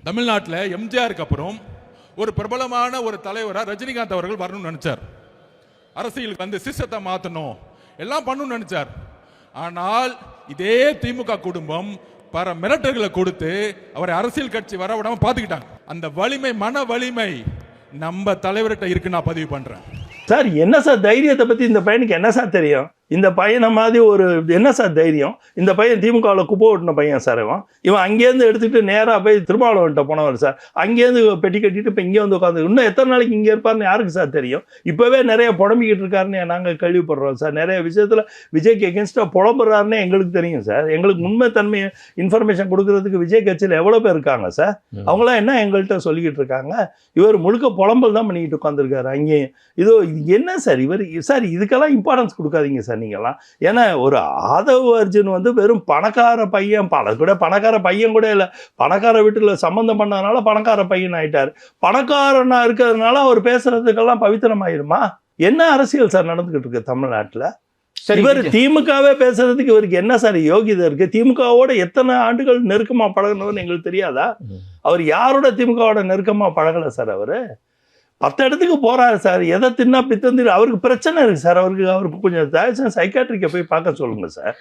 தமிழ்நாட்டில் எம்ஜிஆருக்கு அப்புறம் ஒரு பிரபலமான ஒரு தலைவராக ரஜினிகாந்த் அவர்கள் வரணும்னு நினைச்சார். அரசியலுக்கு வந்து சிஸ்டத்தை மாற்றணும் எல்லாம் பண்ணணும்னு நினைச்சார். ஆனால் இதே திமுக குடும்பம் பல மிரட்டல்களை கொடுத்து அவரை அரசியல் கட்சி வர விடாம பாத்துக்கிட்டாங்க. அந்த வலிமை, மன வலிமை நம்ம தலைவர்கிட்ட இருக்கு. நான் பதிவு பண்றேன். சார், என்ன சார் தைரியத்தை பத்தி இந்த பையனுக்கு என்ன சார் தெரியும்? இந்த பையனை மாதிரி ஒரு என்ன சார் தைரியம்? இந்த பையன் திமுகவில் குப்பை ஓட்டின பையன் சார். இவன் அங்கேருந்து எடுத்துகிட்டு நேராக போய் திருமாவளவன்ட்ட போனவர் சார். அங்கேருந்து பெட்டி கட்டிட்டு இப்போ இங்கே வந்து உட்காந்து இன்னும் எத்தனை நாளைக்கு இங்கே இருப்பார்னு யாருக்கு சார் தெரியும்? இப்போவே நிறைய புலம்பிக்கிட்டு இருக்காருன்னு நாங்கள் கேள்விப்படுறோம் சார். நிறைய விஷயத்தில் விஜய்க்கு எகென்ஸ்டாக புலம்புறாருன்னு எங்களுக்கு தெரியும் சார். எங்களுக்கு உண்மை தன்மை இன்ஃபர்மேஷன் கொடுக்கறதுக்கு விஜய் கட்சியில் எவ்வளோ பேர் இருக்காங்க சார். அவங்களாம் என்ன எங்கள்கிட்ட சொல்லிக்கிட்டு இருக்காங்க? இவர் முழுக்க புலம்பல் தான் பண்ணிக்கிட்டு உட்காந்துருக்காரு அங்கேயும். இதோ என்ன சார் இவர் சார், இதுக்கெல்லாம் இம்பார்ட்டன்ஸ் கொடுக்காதீங்க சார் நீங்கள்லாம். ஏன்னா ஒரு ஆதவ் அர்ஜுன் வந்து வெறும் பணக்கார பையன், பணக்கார பையன் கூட இல்லை, பணக்கார வீட்டில் சம்பந்தம் பண்ணதுனால பணக்கார பையன் ஆயிட்டார். பணக்காரனா இருக்கிறதுனால அவர் பேசுறதுக்கெல்லாம் பவித்திரமாயிருமா? என்ன அரசியல் சார் நடந்துகிட்டு இருக்கு தமிழ்நாட்டில்? இவர் திமுகவே பேசுறதுக்கு இவருக்கு என்ன சார் யோகிதை இருக்கு? திமுகவோட எத்தனை ஆண்டுகள் நெருக்கமா பழகினவர்னு எங்களுக்கு தெரியாதா? அவர் யாரோட திமுகவோட நெருக்கமா பழகல சார்? அவரு 10 இடத்துக்கு போறாரு சார். எதை தின்னா பித்தந்திரி அவருக்கு பிரச்சனை இருக்கு சார். அவருக்கு கொஞ்சம் சைக்காட்ரிக்கை போய் பார்க்க சொல்லுங்க சார்.